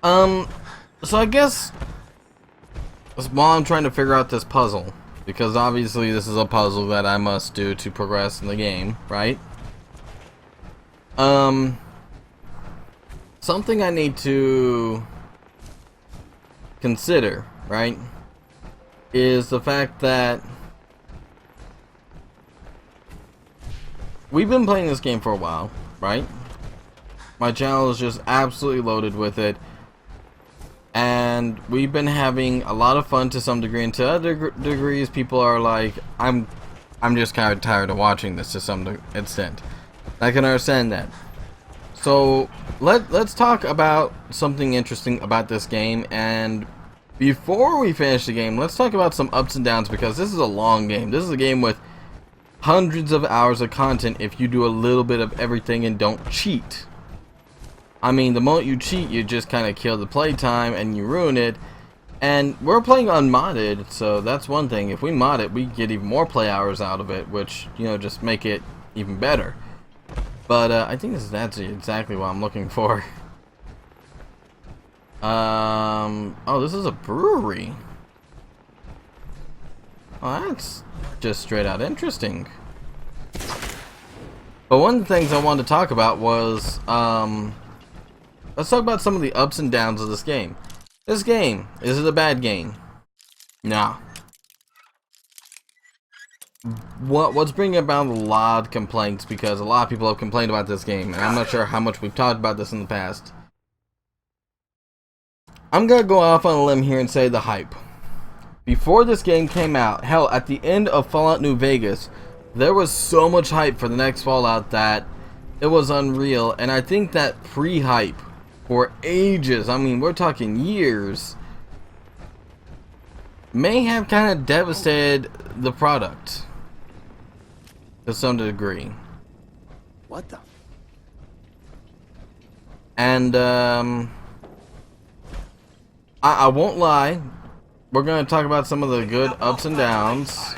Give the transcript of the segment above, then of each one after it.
Um, so I guess while I'm trying to figure out this puzzle, because obviously this is a puzzle that I must do to progress in the game, right? Something I need to consider, right, is the fact that we've been playing this game for a while, right? My channel is just absolutely loaded with it, and we've been having a lot of fun to some degree, and to other degrees people are like, I'm just kind of tired of watching this to some extent. I can understand that. So let's talk about something interesting about this game, and before we finish the game, let's talk about some ups and downs, because this is a long game. This is a game with hundreds of hours of content if you do a little bit of everything and don't cheat. I mean, the moment you cheat, you just kind of kill the playtime and you ruin it. And we're playing unmodded, so that's one thing. If we mod it, we get even more play hours out of it, which, you know, just make it even better. But I think this is actually exactly what I'm looking for. Oh, this is a brewery. Oh, that's just straight out interesting. But one of the things I wanted to talk about was, let's talk about some of the ups and downs of this game. This game, is it a bad game? No. What's bringing about a lot of complaints, because a lot of people have complained about this game, and I'm not sure how much we've talked about this in the past. I'm gonna go off on a limb here and say the hype. Before this game came out, hell, at the end of Fallout New Vegas, there was so much hype for the next Fallout that it was unreal, and I think that pre-hype for ages, I mean, we're talking years, may have kind of devastated the product to some degree. What the? And I won't lie, we're going to talk about some of the good ups and downs,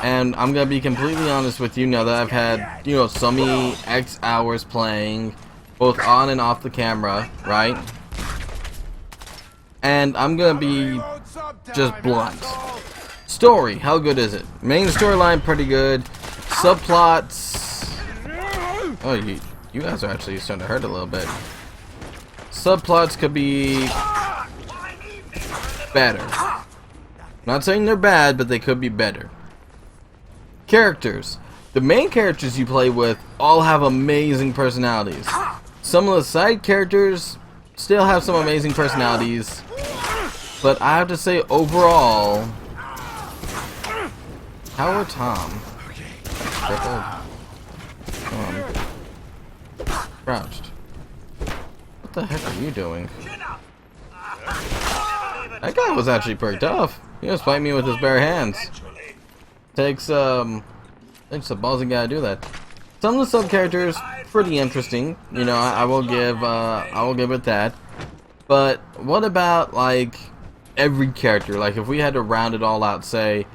and I'm going to be completely honest with you now that I've had, you know, so many X hours playing, both on and off the camera, right? And I'm going to be just blunt. Story, how good is it? Main storyline, pretty good. Subplots... Oh, you guys are actually starting to hurt a little bit. Subplots could be better. Not saying they're bad, but they could be better. Characters. The main characters you play with all have amazing personalities. Some of the side characters still have some amazing personalities, but I have to say overall, Howard Tom. Crouched. What the heck are you doing? That guy was actually pretty tough. He was fighting me with his bare hands. Takes a ballsy guy to do that. Some of the sub characters pretty interesting. You know, I will give it that. But what about like every character? Like if we had to round it all out, say,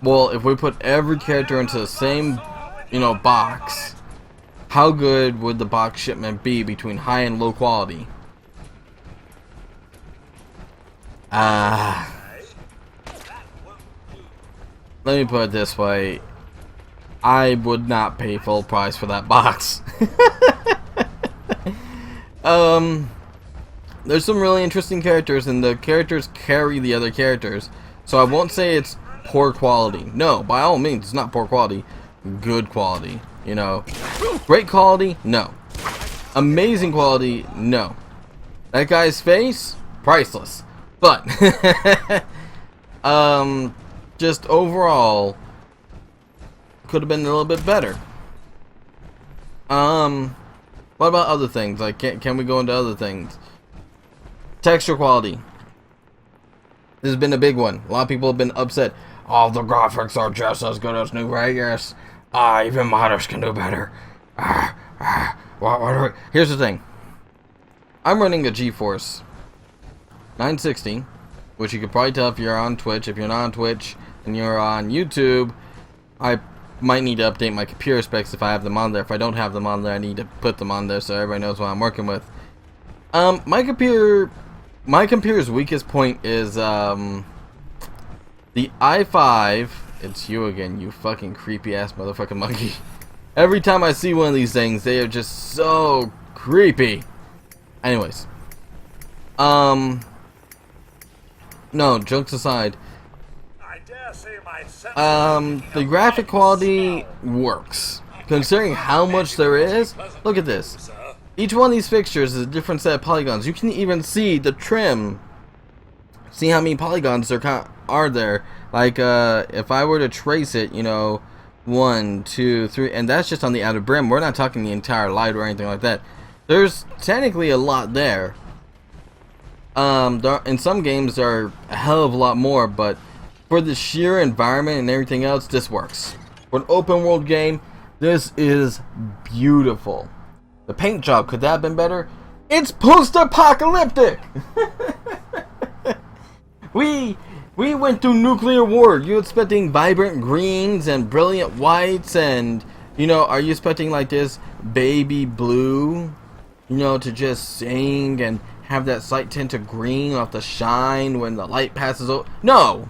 well, if we put every character into the same, you know, box, how good would the box shipment be between high and low quality? Let me put it this way. I would not pay full price for that box. There's some really interesting characters, and the characters carry the other characters. So I won't say it's poor quality. No, by all means, it's not poor quality. Good quality. You know, great quality? No. Amazing quality? No. That guy's face? Priceless. But, just overall, could have been a little bit better. What about other things? Like, can we go into other things? Texture quality. This has been a big one. A lot of people have been upset. Oh, the graphics are just as good as New Vegas. Even modders can do better. Here's the thing. I'm running a GeForce 960, which you could probably tell if you're on Twitch. If you're not on Twitch and you're on YouTube, I might need to update my computer specs if I have them on there. If I don't have them on there, I need to put them on there so everybody knows what I'm working with. My computer's weakest point is the i5. It's you again, you fucking creepy ass motherfucking monkey. Every time I see one of these things, they are just so creepy. Anyways, no, jokes aside, the graphic quality works considering how much there is. Look at this. Each one of these fixtures is a different set of polygons. You can even see the trim. See how many polygons there are there. Like, if I were to trace it, you know, 1, 2, 3, and that's just on the outer brim. We're not talking the entire light or anything like that. There's technically a lot there. In some games there are a hell of a lot more, but for the sheer environment and everything else, this works. For an open world game, this is beautiful. The paint job, could that have been better? It's post-apocalyptic! We went through nuclear war. You expecting vibrant greens and brilliant whites and, you know, are you expecting like this baby blue, you know, to just sing and have that slight tint of green off the shine when the light passes over? No!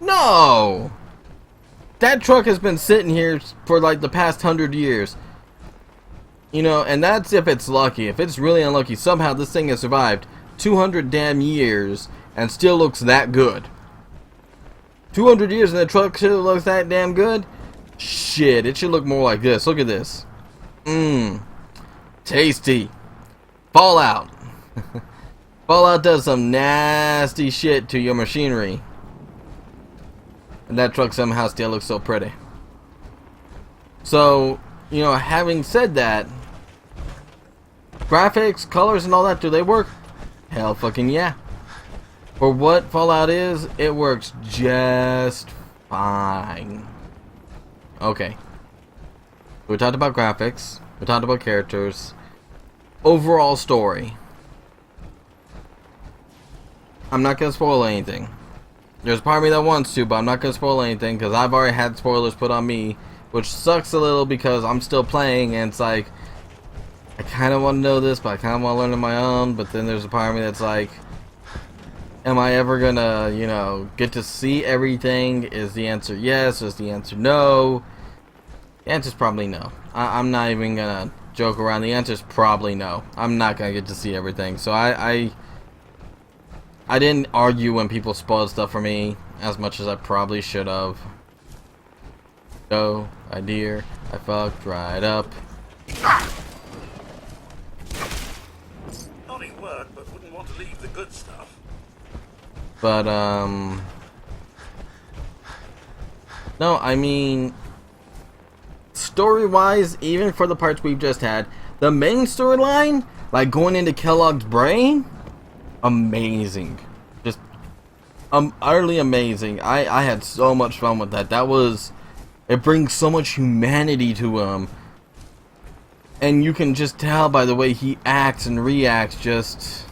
No! That truck has been sitting here for like the past 100 years. You know, and that's if it's lucky. If it's really unlucky, somehow this thing has survived 200 damn years and still looks that good. 200 years and the truck still looks that damn good? Shit, it should look more like this. Look at this. Mmm. Tasty. Fallout. Fallout does some nasty shit to your machinery. And that truck somehow still looks so pretty. So, you know, having said that, graphics, colors, and all that, do they work? Hell fucking yeah. For what Fallout is, it works just fine. Okay. We talked about graphics. We talked about characters. Overall story. I'm not going to spoil anything. There's part of me that wants to, but I'm not going to spoil anything because I've already had spoilers put on me, which sucks a little because I'm still playing and it's like, I kind of want to know this, but I kind of want to learn on my own, but then there's a part of me that's like, am I ever going to, you know, get to see everything? Is the answer yes? Is the answer no? The answer's probably no. I'm not even going to joke around. The answer's probably no. I'm not going to get to see everything. So I didn't argue when people spoiled stuff for me as much as I probably should have. So, I fucked right up. Only work, but wouldn't want to leave the good stuff. But, no, I mean, story-wise, even for the parts we've just had, the main storyline, like going into Kellogg's brain, amazing. Just utterly amazing. I had so much fun with that. It brings so much humanity to him. And you can just tell by the way he acts and reacts, just,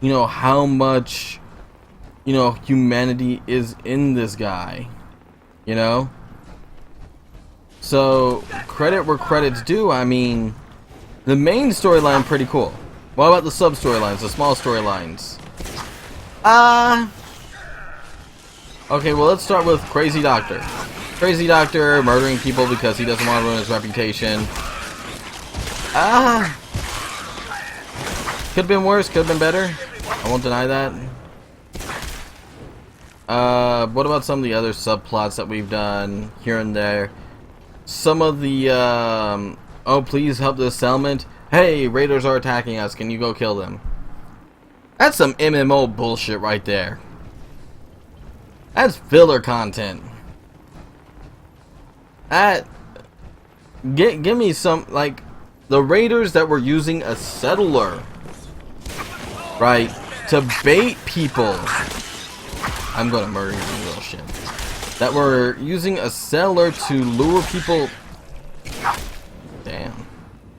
you know, how much, you know, humanity is in this guy. You know? So, credit where credit's due. I mean, the main storyline pretty cool. What about the sub-storylines, the small storylines? Okay, well, let's start with Crazy Doctor. Crazy Doctor murdering people because he doesn't want to ruin his reputation. Could have been worse, could have been better. I won't deny that. What about some of the other subplots that we've done here and there? Some of the, oh, please help this settlement. Hey, raiders are attacking us. Can you go kill them? That's some MMO bullshit right there. That's filler content. Give me some, like, the raiders that were using a settler, right, to bait people. I'm gonna murder you, little shit. That were using a settler to lure people. Damn.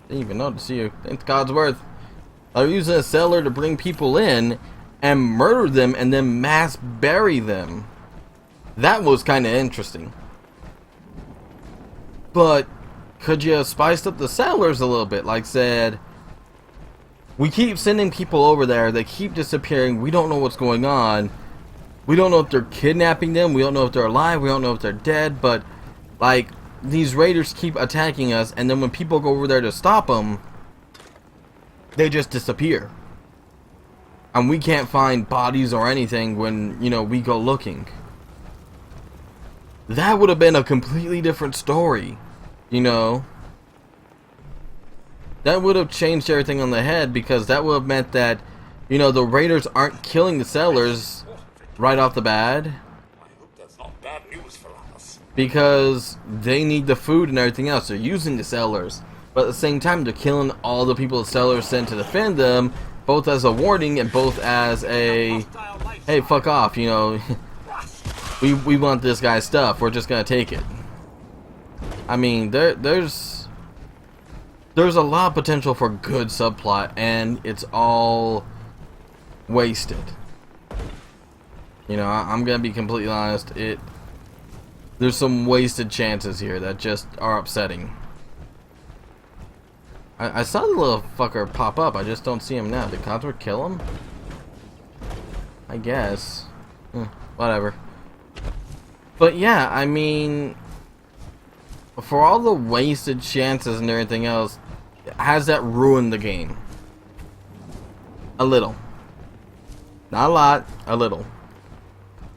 Didn't even notice you. Thanks God's worth. They're using a settler to bring people in and murder them and then mass bury them. That was kind of interesting. But could you have spiced up the settlers a little bit? Like said, We keep sending people over there. They keep disappearing. We don't know what's going on. We don't know if they're kidnapping them. We don't know if they're alive. We don't know if they're dead. But, like, these raiders keep attacking us. And then when people go over there to stop them, they just disappear. And we can't find bodies or anything when, you know, we go looking. That would have been a completely different story. You know? That would have changed everything on the head, because that would have meant that, you know, the raiders aren't killing the settlers right off the bat. I hope that's not bad news for us. Because they need the food and everything else. They're using the settlers. But at the same time, they're killing all the people the settlers sent to defend them, both as a warning and both as a, hey, fuck off, you know, we want this guy's stuff, we're just gonna take it. I mean, there's a lot of potential for good subplot, and it's all wasted. You know, I'm gonna be completely honest, there's some wasted chances here that just are upsetting. I saw the little fucker pop up, I just don't see him now. Did Codsworth kill him? I guess. Whatever. But yeah, I mean, for all the wasted chances and everything else, has that ruined the game? A little. Not a lot, a little.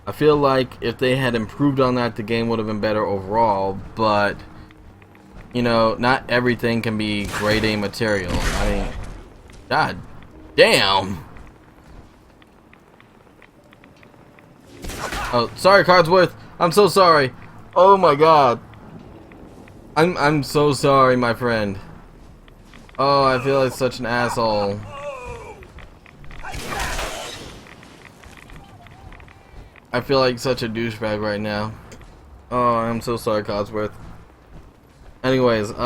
I feel like if they had improved on that, the game would have been better overall, but you know, not everything can be grade A material. I mean, god damn. Oh, sorry, Codsworth. I'm so sorry. Oh my god. I'm so sorry, my friend. Oh, I feel like such an asshole. I feel like such a douchebag right now. Oh, I'm so sorry, Codsworth. Anyways, as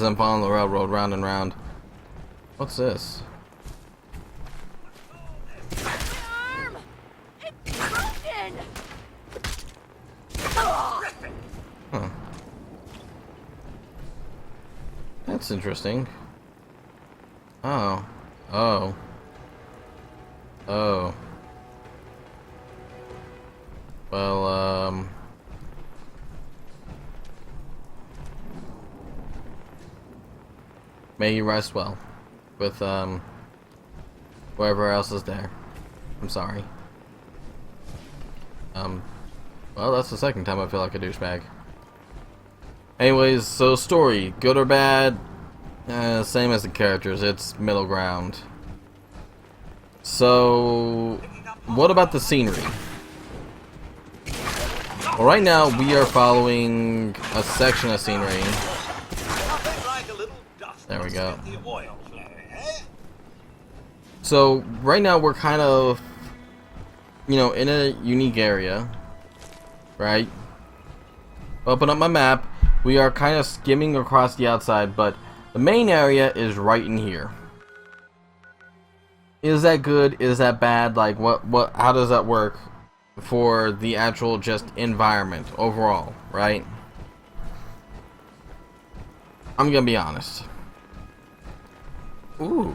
I'm following the railroad round and round. What's this? Huh. That's interesting. Oh. Oh. Oh. Well, may you rest well with, whoever else is there. I'm sorry. Well, that's the second time I feel like a douchebag. Anyways, so story, good or bad? Same as the characters, it's middle ground. So, what about the scenery? Well, right now we are following a section of scenery. There we go. So, right now we're kind of, you know, in a unique area, right? Open up my map. We are kind of skimming across the outside, but the main area is right in here. Is that good? Is that bad? Like, how does that work for the actual just environment overall, right? I'm gonna be honest. Ooh.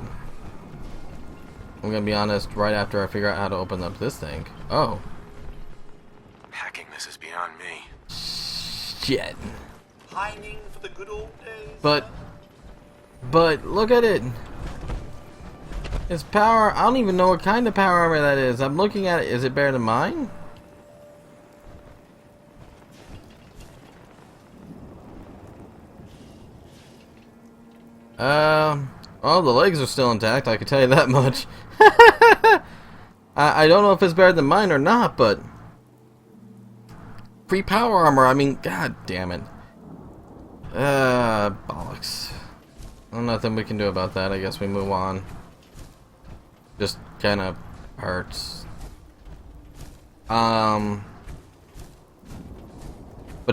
I'm gonna be honest right after I figure out how to open up this thing. Oh. Hacking this is beyond me. Shit. Pining for the good old days. But look at it. It's power. I don't even know what kind of power armor that is. I'm looking at it. Is it better than mine? Oh, the legs are still intact. I can tell you that much. I don't know if it's better than mine or not, but free power armor. I mean, god damn it. Bollocks. Well, nothing we can do about that. I guess we move on. Just kind of hurts. But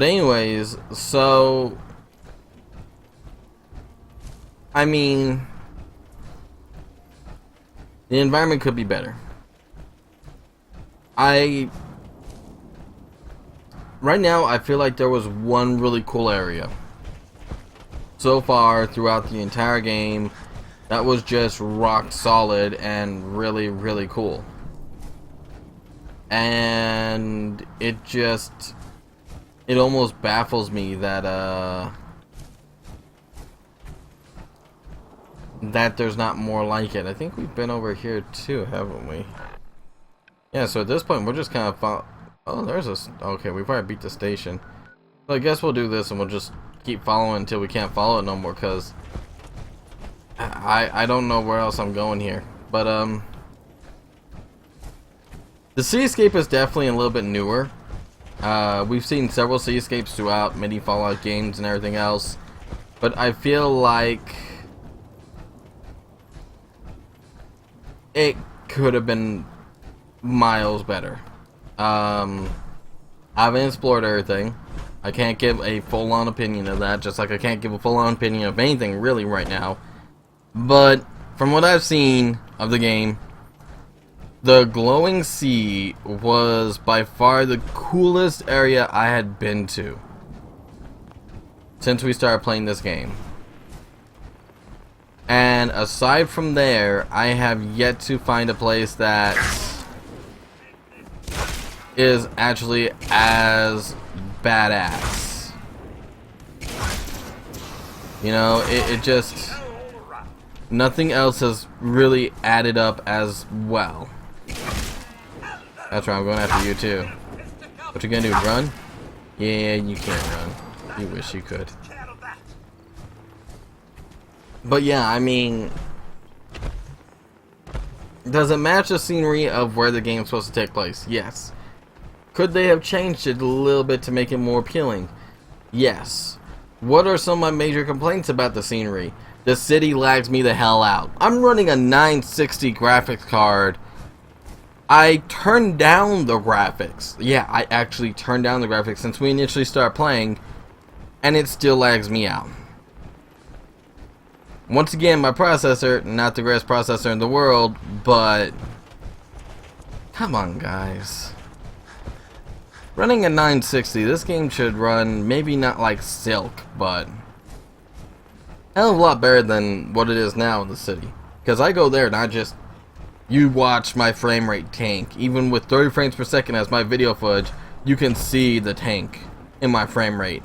anyways, so I mean, the environment could be better. Right now I feel like there was one really cool area. so far throughout the entire game that was just rock solid and really, really cool. And it almost baffles me that that there's not more like it. I think we've been over here too, haven't we? Yeah, so at this point we're just kind of oh, there's a... Okay, we probably beat the station. So I guess we'll do this and we'll just keep following until we can't follow it no more, because I don't know where else I'm going here. But the seascape is definitely a little bit newer. We've seen several seascapes throughout many Fallout games and everything else, but I feel like it could have been miles better. I haven't explored everything. I can't give a full-on opinion of that, just like I can't give a full-on opinion of anything really right now. But from what I've seen of the game, the glowing sea was by far the coolest area I had been to since we started playing this game. And aside from there, I have yet to find a place that is actually as badass. You know, it just... Nothing else has really added up as well. That's right, I'm going after you too. What you gonna do, run? Yeah, you can't run. You wish you could. But yeah, I mean... Does it match the scenery of where the game's supposed to take place? Yes. Could they have changed it a little bit to make it more appealing? Yes. What are some of my major complaints about the scenery? The city lags me the hell out. I'm running a 960 graphics card. I turned down the graphics. Yeah, I actually turned down the graphics since we initially started playing, and it still lags me out. Once again, my processor, not the greatest processor in the world, but come on, guys. Running a 960, this game should run maybe not like silk, but hell of a lot better than what it is now in the city. Because I go there and you watch my frame rate tank. Even with 30 frames per second as my video footage, you can see the tank in my frame rate.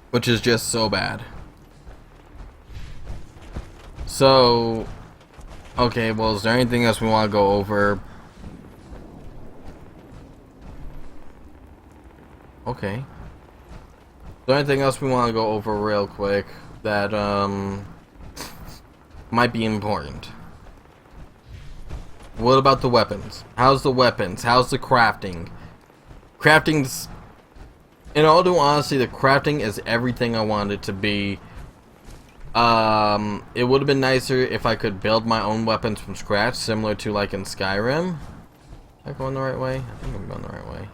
Which is just so bad. So, okay, well, is there anything else we want to go over? Okay. Is there anything else we want to go over real quick that might be important? What about the weapons? How's the weapons? How's the crafting? Crafting's... In all due honesty, the crafting is everything I wanted it to be. It would have been nicer if I could build my own weapons from scratch, similar to like in Skyrim. Am I going the right way? I think I'm going the right way.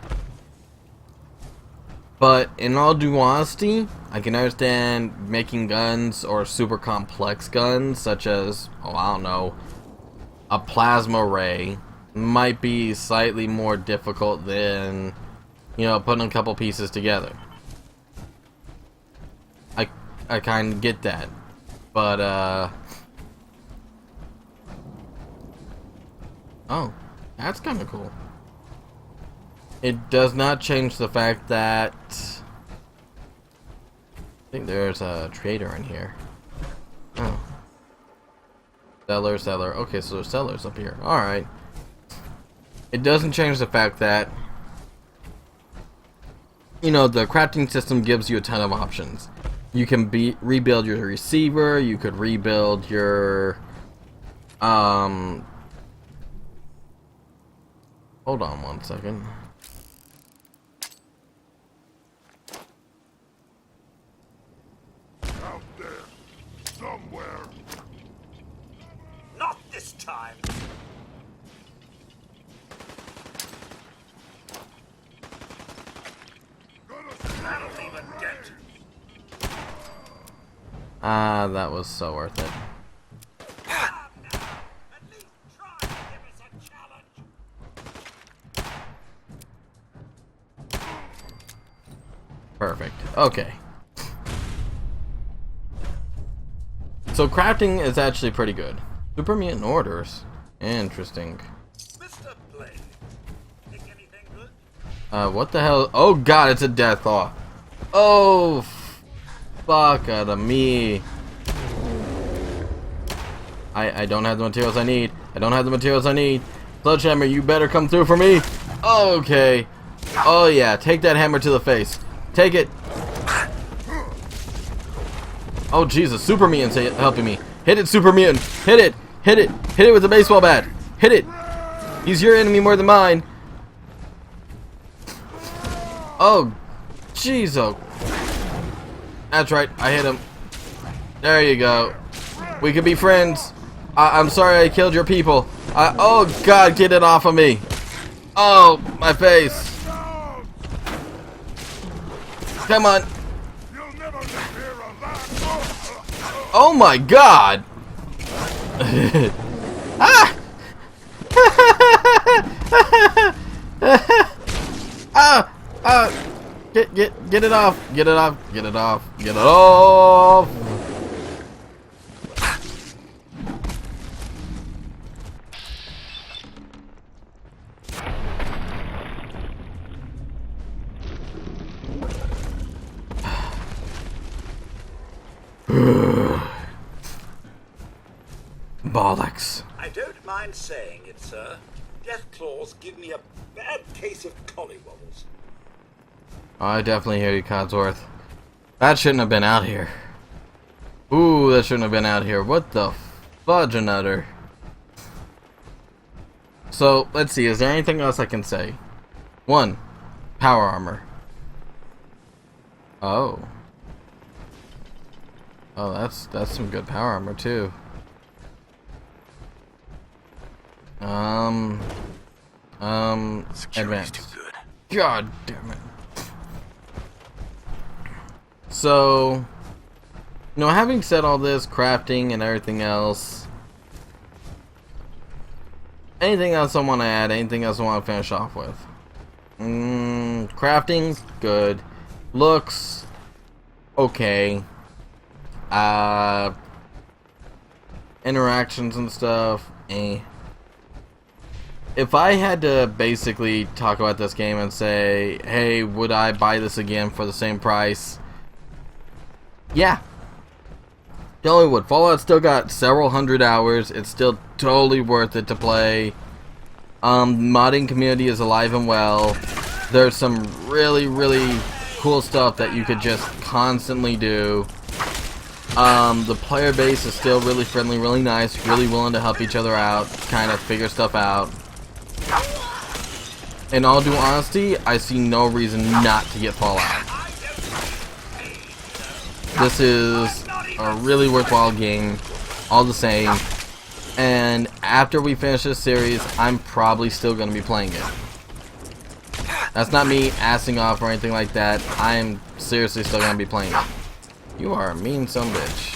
But in all due honesty, I can understand making guns or super complex guns, such as, oh, I don't know, a plasma ray, might be slightly more difficult than, you know, putting a couple pieces together. I kind of get that, but oh, that's kind of cool. It does not change the fact that I think there's a trader in here. Oh. Seller. Okay, so there's sellers up here. Alright. It doesn't change the fact that, you know, the crafting system gives you a ton of options. You can rebuild your receiver, you could rebuild your hold on one second. Out there, somewhere. Not this time. That'll leave a dent. Ah, that was so worth it. At least try to give us a challenge. Perfect. Okay. So crafting is actually pretty good. Super mutant orders. Interesting. Mr. Blade, think anything good? What the hell? Oh god, it's a death claw. Oh, fuck out of me. I don't have the materials I need. I don't have the materials I need. Sledgehammer, you better come through for me. Okay. Oh yeah, take that hammer to the face. Take it. Oh Jesus, Super Mutant's helping me. Hit it, Super Mutant. Hit it. Hit it. Hit it with a baseball bat. Hit it. He's your enemy more than mine. Oh, jeez. Oh. That's right. I hit him. There you go. We could be friends. I'm sorry I killed your people. Oh God, get it off of me. Oh, my face. Come on. You'll never live here alive. Oh my God. Ah! Get it off. Get it off. Get it off. Get it off. Bollocks. I don't mind saying it, sir. Death claws give me a bad case of collywobbles. I definitely hear you, Codsworth. That shouldn't have been out here. Ooh, that shouldn't have been out here. What the fudge and utter? So, let's see. Is there anything else I can say? 1. Power armor. Oh. Oh, that's some good power armor, too. Security's Advanced. too good. God damn it. So, you know, having said all this, crafting and everything else, anything else I want to add, anything else I want to finish off with? Crafting, good. Looks, okay. Interactions and stuff, eh. If I had to basically talk about this game and say, hey, would I buy this again for the same price? Yeah. Totally would. Fallout still got several hundred hours. It's still totally worth it to play. Modding community is alive and well. There's some really, really cool stuff that you could just constantly do. The player base is still really friendly, really nice, really willing to help each other out, kind of figure stuff out. In all due honesty, I see no reason not to get Fallout. This is a really worthwhile game, all the same. And after we finish this series, I'm probably still going to be playing it. That's not me assing off or anything like that. I'm seriously still going to be playing it. You are a mean son of a bitch.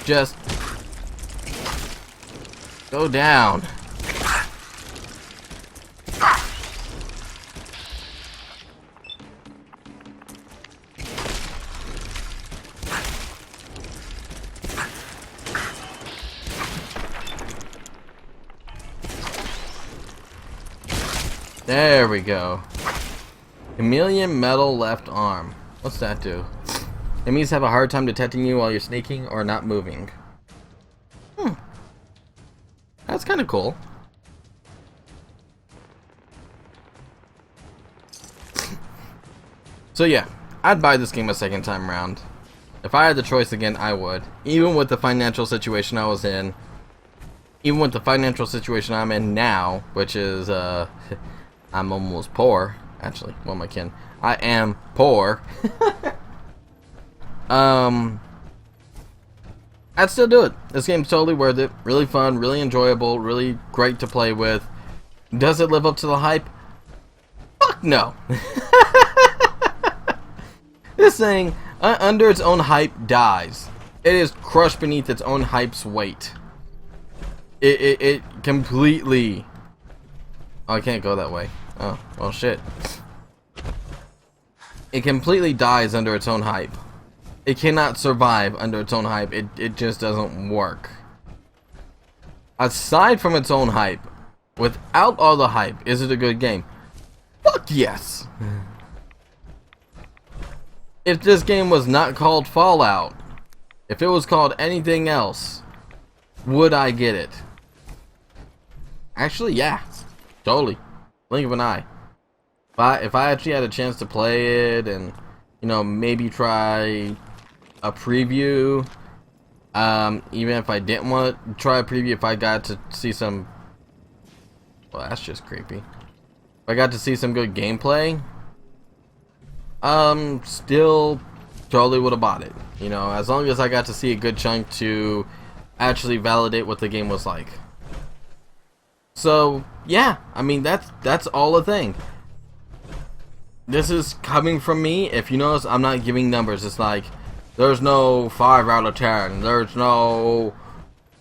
Just go down. There we go. Chameleon metal left arm. What's that do? Enemies have a hard time detecting you while you're sneaking or not moving. That's kind of cool. So yeah, I'd buy this game a second time round. If I had the choice again, I would. Even with the financial situation I was in. Even with the financial situation I'm in now, which is, I'm almost poor. Actually, well, my kin. I am poor. I'd still do it. This game's totally worth it. Really fun, really enjoyable, really great to play with. Does it live up to the hype? Fuck no. This thing, under its own hype, dies. It is crushed beneath its own hype's weight. It completely... Oh, I can't go that way. Oh, well, shit. It completely dies under its own hype. It cannot survive under its own hype. It just doesn't work. Aside from its own hype, without all the hype, is it a good game? Fuck yes! If this game was not called Fallout, if it was called anything else, would I get it? Actually, yeah. Totally. Blink of an eye. If I actually had a chance to play it and, you know, maybe try a preview, even if I didn't want to try a preview, if I got to see some, well, that's just creepy. If I got to see some good gameplay, still totally would have bought it. You know, as long as I got to see a good chunk to actually validate what the game was like. So yeah, I mean that's all a thing. This is coming from me. If you notice, I'm not giving numbers. It's like there's no 5 out of 10. There's no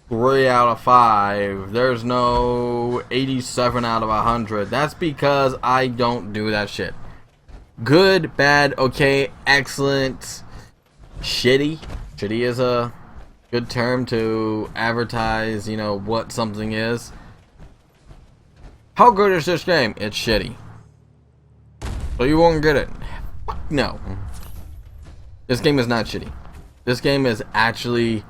3 out of 5. There's no 87 out of 100. That's because I don't do that shit. Good, bad, okay, excellent, shitty. Shitty is a good term to advertise, you know, what something is. How good is this game? It's shitty. So you won't get it. Fuck no. This game is not shitty. This game is actually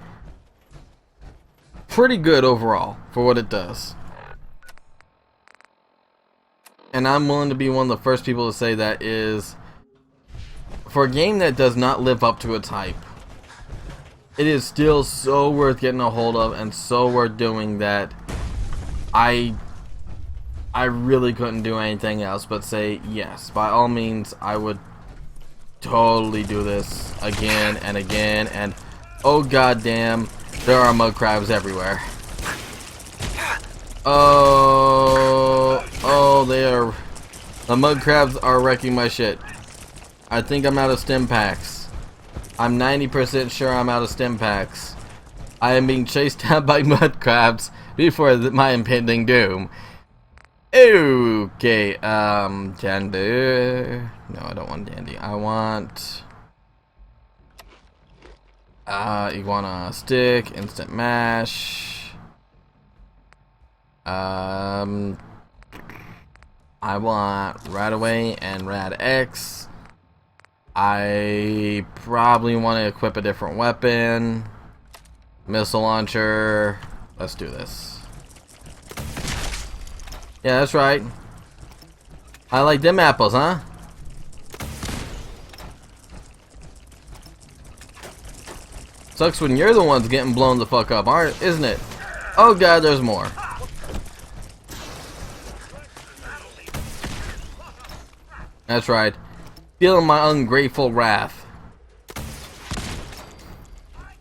pretty good overall for what it does. And I'm willing to be one of the first people to say that is, for a game that does not live up to its hype, it is still so worth getting a hold of and so worth doing that I really couldn't do anything else but say yes. By all means, I would totally do this again and again, and oh goddamn, there are mud crabs everywhere. The mud crabs are wrecking my shit. I think I'm out of stim packs. I'm 90% sure I'm out of stim packs. I am being chased down by mud crabs before my impending doom. Okay, Dandy. No, I don't want Dandy. I want iguana stick, instant mash. I want Rad Away and Rad X. I probably want to equip a different weapon. Missile launcher. Let's do this. Yeah, that's right. I like them apples, huh? Sucks when you're the ones getting blown the fuck up, isn't it? Oh god, there's more. That's right. Feeling my ungrateful wrath.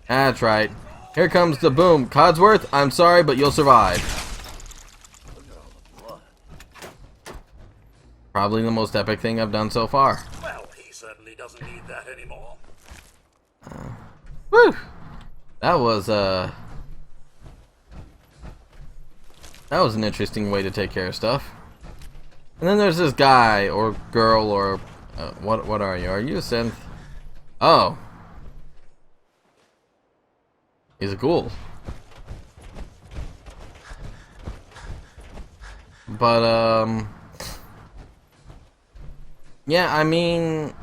That's right. Here comes the boom. Codsworth, I'm sorry, but you'll survive. Probably the most epic thing I've done so far. Well, he certainly doesn't need that anymore. Woo! That was an interesting way to take care of stuff. And then there's this guy or girl or what are you? Are you a synth? Oh, he's a ghoul. But yeah, I mean,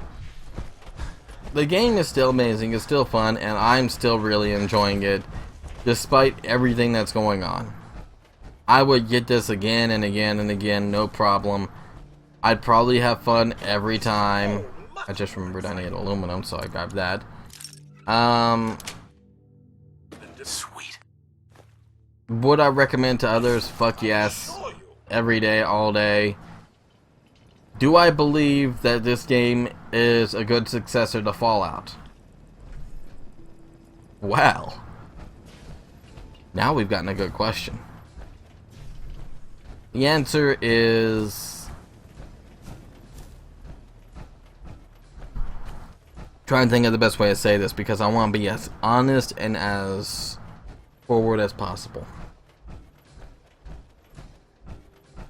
the game is still amazing. It's still fun, and I'm still really enjoying it, despite everything that's going on. I would get this again and again and again, no problem. I'd probably have fun every time. I just remembered I need aluminum, so I grabbed that. Sweet. Would I recommend to others? Fuck yes. Every day, all day. Do I believe that this game is a good successor to Fallout? Well, now we've gotten a good question. The answer is... trying to think of the best way to say this because I want to be as honest and as forward as possible.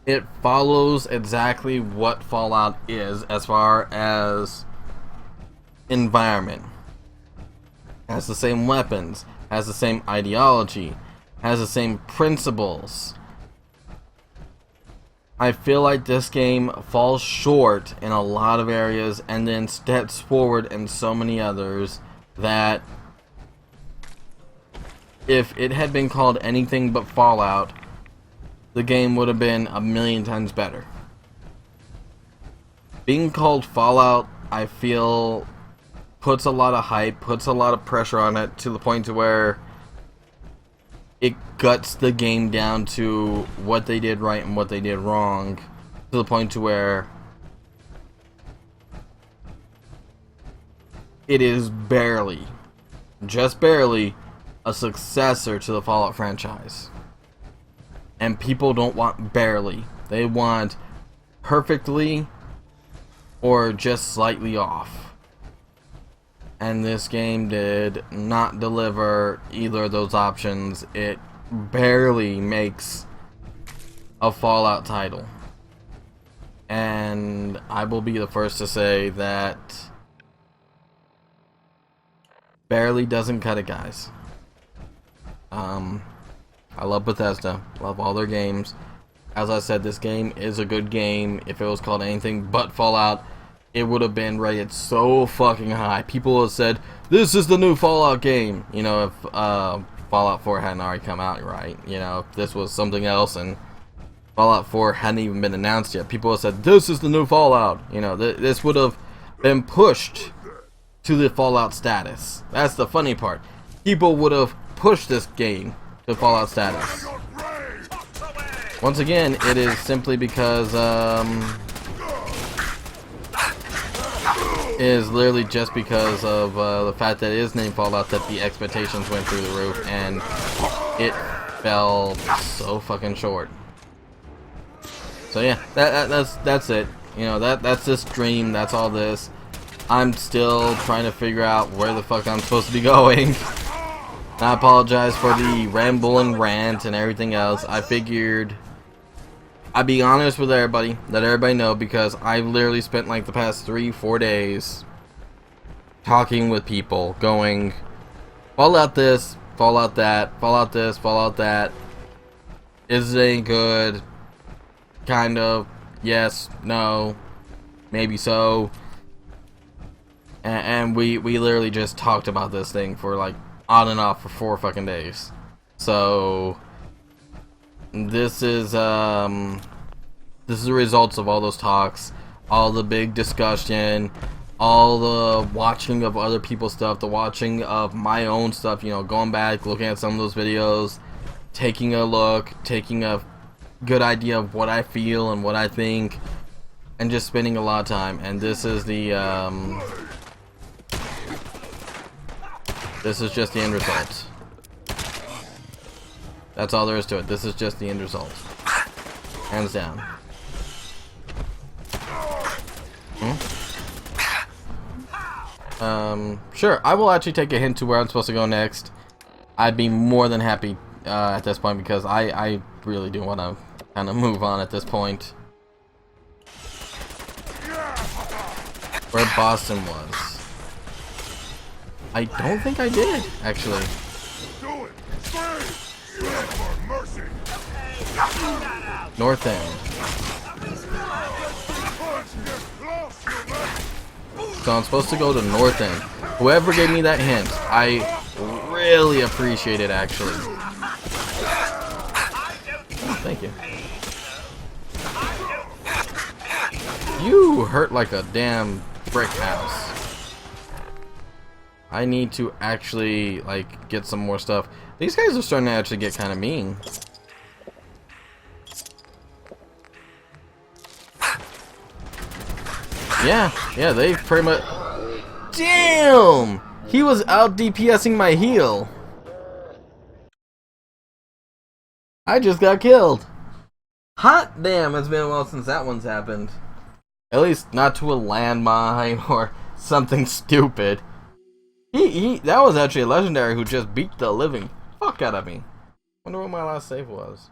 It follows exactly what Fallout is as far as environment. has the same weapons, has the same ideology, has the same principles. I feel like this game falls short in a lot of areas and then steps forward in so many others that if it had been called anything but Fallout, the game would have been a million times better. Being called Fallout, I feel, puts a lot of hype, puts a lot of pressure on it to the point to where it guts the game down to what they did right and what they did wrong, to the point to where it is barely, just barely, a successor to the Fallout franchise. And people don't want barely. They want perfectly or just slightly off. And this game did not deliver either of those options. It barely makes a Fallout title. And I will be the first to say that barely doesn't cut it, guys. I love Bethesda. Love all their games. As I said, this game is a good game. If it was called anything but Fallout, it would have been rated so fucking high. People have said, this is the new Fallout game. You know, if Fallout 4 hadn't already come out, right? You know, if this was something else and Fallout 4 hadn't even been announced yet, people have said, this is the new Fallout. You know, this would have been pushed to the Fallout status. That's the funny part. People would have pushed this game to Fallout status. Once again, it is simply because it is literally just because of the fact that it is named Fallout that the expectations went through the roof and it fell so fucking short. So yeah, that's it. You know, that's this dream. That's all this. I'm still trying to figure out where the fuck I'm supposed to be going. I apologize for the rambling rant and everything else. I figured I'd be honest with everybody, let everybody know, because I've literally spent like the past 3-4 days talking with people, going Fallout this, Fallout that, Fallout this, Fallout that. Is it any good? Kind of. Yes, no, maybe so. And we literally just talked about this thing for like on and off for 4 fucking days. So this is the results of all those talks, all the big discussion, all the watching of other people's stuff, the watching of my own stuff, you know, going back, looking at some of those videos, taking a look, taking a good idea of what I feel and what I think, and just spending a lot of time. And this is the this is just the end result. That's all there is to it. This is just the end result. Hands down. Sure, I will actually take a hint to where I'm supposed to go next. I'd be more than happy at this point, because I really do want to kind of move on at this point. Where Boston was. I don't think I did, actually. Do it! Scream! For mercy! North End. So I'm supposed to go to North End. Whoever gave me that hint, I really appreciate it, actually. Thank you. You hurt like a damn brick house. I need to actually, like, get some more stuff. These guys are starting to actually get kind of mean. Yeah, they pretty much... Damn! He was out DPSing my heal. I just got killed. Hot damn, it's been a while since that one's happened. At least not to a landmine or something stupid. That was actually a legendary who just beat the living fuck out of me. Wonder what my last save was.